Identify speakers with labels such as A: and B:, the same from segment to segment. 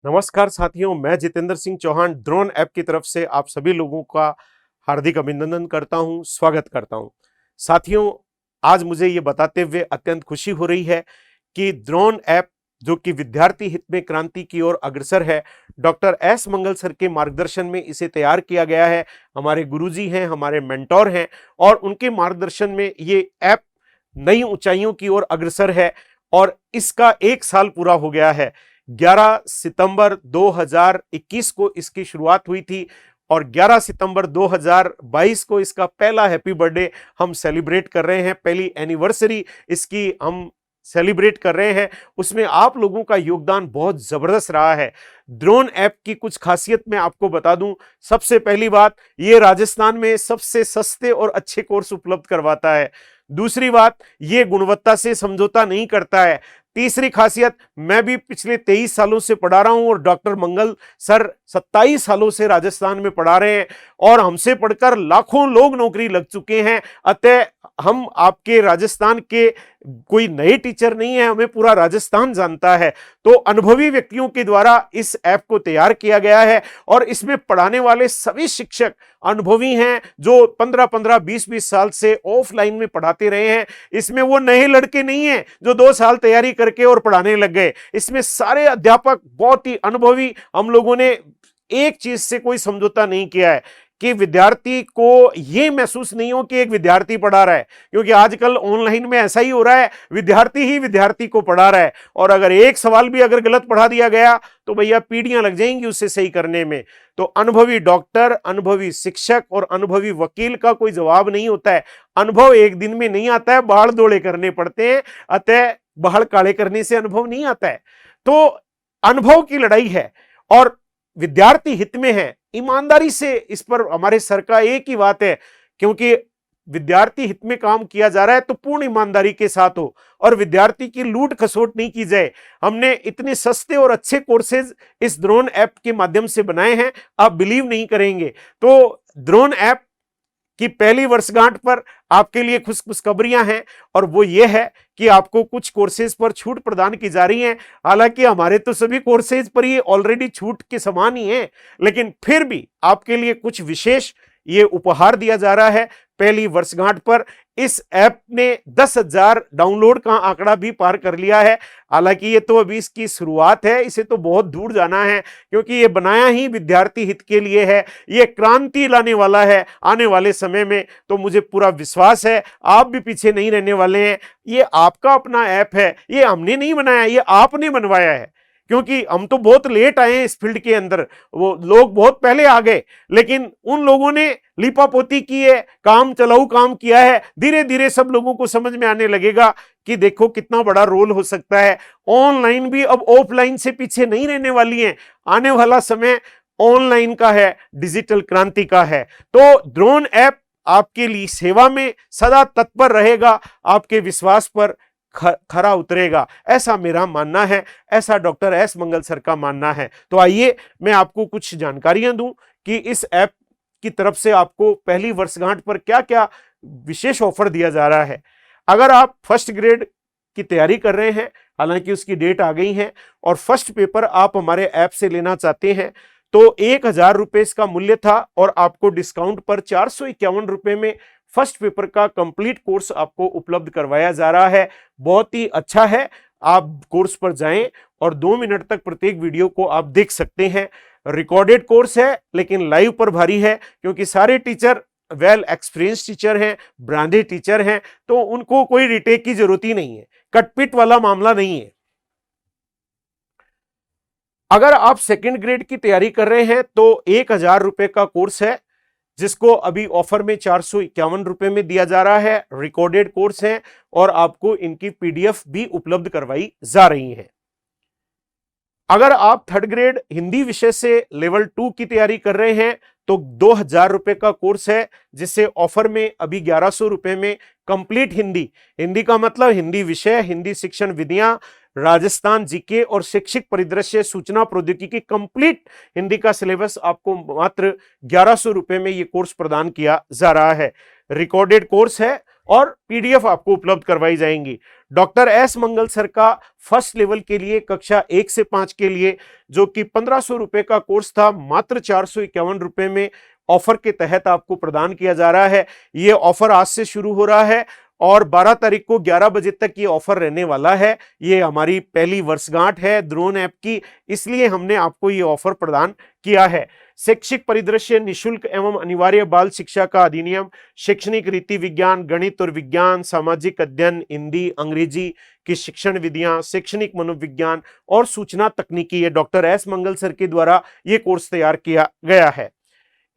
A: नमस्कार साथियों, मैं जितेंद्र सिंह चौहान ड्रोन ऐप की तरफ से आप सभी लोगों का हार्दिक अभिनंदन करता हूं, स्वागत करता हूं। साथियों, आज मुझे ये बताते हुए अत्यंत खुशी हो रही है कि ड्रोन ऐप जो कि विद्यार्थी हित में क्रांति की ओर अग्रसर है, डॉक्टर एस मंगल सर के मार्गदर्शन में इसे तैयार किया गया है। हमारे गुरुजी हैं, हमारे मेंटोर हैं और उनके मार्गदर्शन में ये ऐप नई ऊंचाइयों की ओर अग्रसर है और इसका 1 साल पूरा हो गया है। 11 सितंबर 2021 को इसकी शुरुआत हुई थी और 11 सितंबर 2022 को इसका पहला हैप्पी बर्थडे हम सेलिब्रेट कर रहे हैं। पहली एनिवर्सरी इसकी हम सेलिब्रेट कर रहे हैं। उसमें आप लोगों का योगदान बहुत जबरदस्त रहा है। ड्रोन ऐप की कुछ खासियत मैं आपको बता दूं। सबसे पहली बात, ये राजस्थान में सबसे सस्ते और अच्छे कोर्स उपलब्ध करवाता है। दूसरी बात, ये गुणवत्ता से समझौता नहीं करता है। तीसरी खासियत, मैं भी पिछले 23 सालों से पढ़ा रहा हूं और डॉक्टर मंगल सर 27 सालों से राजस्थान में पढ़ा रहे हैं और हमसे पढ़कर लाखों लोग नौकरी लग चुके हैं। अतः हम आपके राजस्थान के कोई नए टीचर नहीं है, हमें पूरा राजस्थान जानता है। तो अनुभवी व्यक्तियों के द्वारा इस ऐप को तैयार किया गया है और इसमें पढ़ाने वाले सभी शिक्षक अनुभवी हैं जो 15-15, 20-20 साल से ऑफलाइन में पढ़ाते रहे हैं। इसमें वो नए लड़के नहीं हैं जो 2 साल तैयारी करके और पढ़ाने लग गए। इसमें सारे अध्यापक बहुत ही अनुभवी। हम लोगों ने एक चीज से कोई समझौता नहीं किया है कि विद्यार्थी को यह महसूस नहीं हो कि एक विद्यार्थी पढ़ा रहा है, क्योंकि आजकल ऑनलाइन में ऐसा ही हो रहा है, विद्यार्थी ही विद्यार्थी को पढ़ा रहा है और अगर एक सवाल भी अगर गलत पढ़ा दिया गया तो भैया पीढ़ियां लग जाएंगी उसे सही करने में। तो अनुभवी डॉक्टर, अनुभवी शिक्षक और अनुभवी वकील का कोई जवाब नहीं होता है। अनुभव एक दिन में नहीं आता है, बाढ़ दौड़े करने पड़ते हैं। अतः बाढ़ काले करने से अनुभव नहीं आता है। तो अनुभव की लड़ाई है और विद्यार्थी हित में है। ईमानदारी से इस पर हमारे सर का एक ही बात है, क्योंकि विद्यार्थी हित में काम किया जा रहा है तो पूर्ण ईमानदारी के साथ हो और विद्यार्थी की लूट खसोट नहीं की जाए। हमने इतने सस्ते और अच्छे कोर्सेज इस ड्रोन ऐप के माध्यम से बनाए हैं, आप बिलीव नहीं करेंगे। तो ड्रोन ऐप कि पहली वर्षगांठ पर आपके लिए खुशखबरियां हैं और वो ये है कि आपको कुछ कोर्सेज पर छूट प्रदान की जा रही है। हालांकि हमारे तो सभी कोर्सेज पर ये ऑलरेडी छूट के समान ही है, लेकिन फिर भी आपके लिए कुछ विशेष ये उपहार दिया जा रहा है। पहली वर्षगांठ पर इस ऐप ने 10,000 डाउनलोड का आंकड़ा भी पार कर लिया है। हालांकि ये तो अभी इसकी शुरुआत है, इसे तो बहुत दूर जाना है, क्योंकि ये बनाया ही विद्यार्थी हित के लिए है। ये क्रांति लाने वाला है आने वाले समय में। तो मुझे पूरा विश्वास है आप भी पीछे नहीं रहने वाले हैं। ये आपका अपना ऐप है, ये हमने नहीं बनाया, ये आपने बनवाया है। क्योंकि हम तो बहुत लेट आए हैं इस फील्ड के अंदर, वो लोग बहुत पहले आ गए, लेकिन उन लोगों ने लिपापोती की है, काम चलाऊ काम किया है। धीरे धीरे सब लोगों को समझ में आने लगेगा कि देखो कितना बड़ा रोल हो सकता है। ऑनलाइन भी अब ऑफलाइन से पीछे नहीं रहने वाली है। आने वाला समय ऑनलाइन का है, डिजिटल क्रांति का है। तो ड्रोन ऐप आपके लिए सेवा में सदा तत्पर रहेगा, आपके विश्वास पर खरा उतरेगा, ऐसा मेरा मानना है, ऐसा डॉक्टर एस मंगल सर का मानना है। तो आइए मैं आपको कुछ जानकारियां दूं कि इस ऐप की तरफ से आपको पहली वर्षगांठ पर क्या क्या विशेष ऑफर दिया जा रहा है। अगर आप फर्स्ट ग्रेड की तैयारी कर रहे हैं, हालांकि उसकी डेट आ गई है, और फर्स्ट पेपर आप हमारे ऐप से लेना चाहते हैं तो 1,000 रुपए इसका मूल्य था और आपको डिस्काउंट पर 451 रुपए में फर्स्ट पेपर का कंप्लीट कोर्स आपको उपलब्ध करवाया जा रहा है। बहुत ही अच्छा है, आप कोर्स पर जाएं और 2 मिनट तक प्रत्येक वीडियो को आप देख सकते हैं। रिकॉर्डेड कोर्स है लेकिन लाइव पर भारी है, क्योंकि सारे टीचर वेल एक्सपीरियंस टीचर हैं, ब्रांडेड टीचर हैं, तो उनको कोई रिटेक की जरूरत ही नहीं है, कटपिट वाला मामला नहीं है। अगर आप सेकंड ग्रेड की तैयारी कर रहे हैं तो 1,000 रुपए का कोर्स है, जिसको अभी ऑफर में 451 रुपए में दिया जा रहा है। रिकॉर्डेड कोर्स है और आपको इनकी पीडीएफ भी उपलब्ध करवाई जा रही है। अगर आप थर्ड ग्रेड हिंदी विषय से लेवल 2 की तैयारी कर रहे हैं तो 2,000 रुपए का कोर्स है, जिसे ऑफर में अभी 1,100 रुपए में कंप्लीट हिंदी का मतलब हिंदी विषय, हिंदी शिक्षण विधियां, राजस्थान जीके और शैक्षिक परिदृश्य, सूचना प्रौद्योगिकी, कंप्लीट हिंदी का सिलेबस आपको मात्र 1,100 रुपए में यह कोर्स प्रदान किया जा रहा है। रिकॉर्डेड कोर्स है और पीडीएफ आपको उपलब्ध करवाई जाएंगी। डॉक्टर एस मंगल सर का फर्स्ट लेवल के लिए कक्षा 1 से 5 के लिए जो कि 1500 रुपए का कोर्स था, मात्र 451 रुपए में ऑफर के तहत आपको प्रदान किया जा रहा है। ये ऑफर आज से शुरू हो रहा है और 12 तारीख को 11 बजे तक ये ऑफर रहने वाला है। ये हमारी पहली वर्षगांठ है द्रोण ऐप की, इसलिए हमने आपको ये ऑफर प्रदान किया है। शैक्षिक परिदृश्य, निशुल्क एवं अनिवार्य बाल शिक्षा का अधिनियम, शैक्षणिक रीति विज्ञान, गणित और विज्ञान, सामाजिक अध्ययन, हिंदी, अंग्रेजी की शिक्षण विधियां, शैक्षणिक मनोविज्ञान और सूचना तकनीकी, ये डॉक्टर एस मंगल सर के द्वारा ये कोर्स तैयार किया गया है।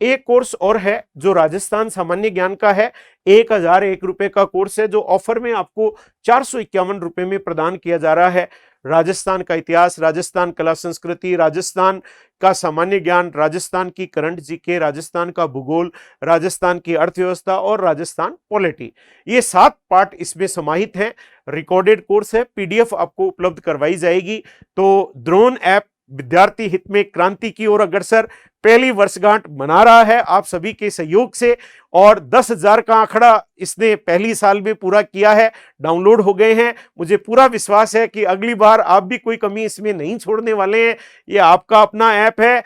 A: एक कोर्स और है जो राजस्थान सामान्य ज्ञान का है, 1001 रुपए का कोर्स है जो ऑफर में आपको 451 रुपए में प्रदान किया जा रहा है। राजस्थान का इतिहास, राजस्थान कला संस्कृति, राजस्थान का सामान्य ज्ञान, राजस्थान की करंट जीके, राजस्थान का भूगोल, राजस्थान की अर्थव्यवस्था और राजस्थान पॉलिटी, ये 7 पार्ट इसमें समाहित हैं। रिकॉर्डेड कोर्स है, पीडीएफ आपको उपलब्ध करवाई जाएगी। तो द्रोण ऐप विद्यार्थी हित में क्रांति की ओर अग्रसर पहली वर्षगांठ मना रहा है आप सभी के सहयोग से, और 10,000 का आंकड़ा इसने पहली साल में पूरा किया है, डाउनलोड हो गए हैं। मुझे पूरा विश्वास है कि अगली बार आप भी कोई कमी इसमें नहीं छोड़ने वाले हैं। ये आपका अपना ऐप है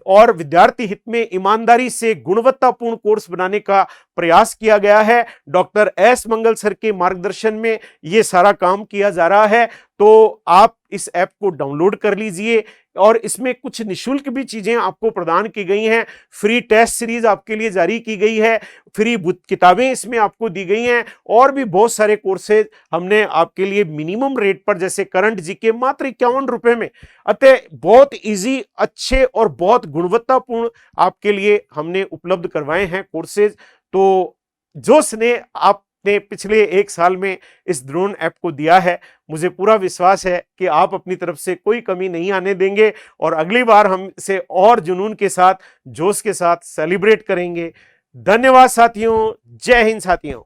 A: और विद्यार्थी हित में ईमानदारी से गुणवत्तापूर्ण कोर्स बनाने का प्रयास किया गया है। डॉक्टर एस मंगल सर के मार्गदर्शन में ये सारा काम किया जा रहा है। तो आप इस ऐप को डाउनलोड कर लीजिए और इसमें कुछ निशुल्क भी चीजें आपको प्रदान की गई हैं। फ्री टेस्ट सीरीज आपके लिए जारी की गई है, फ्री किताबें इसमें आपको दी गई हैं और भी बहुत सारे कोर्सेज हमने आपके लिए मिनिमम रेट पर, जैसे करंट जीके मात्र 51 रुपए में, अतः बहुत इजी, अच्छे और बहुत गुणवत्तापूर्ण आपके लिए हमने उपलब्ध करवाए हैं कोर्सेज। तो जो स्नेह आपने पिछले 1 साल में इस द्रोण ऐप को दिया है, मुझे पूरा विश्वास है कि आप अपनी तरफ से कोई कमी नहीं आने देंगे और अगली बार हम इसे और जुनून के साथ, जोश के साथ सेलिब्रेट करेंगे। धन्यवाद साथियों, जय हिंद साथियों।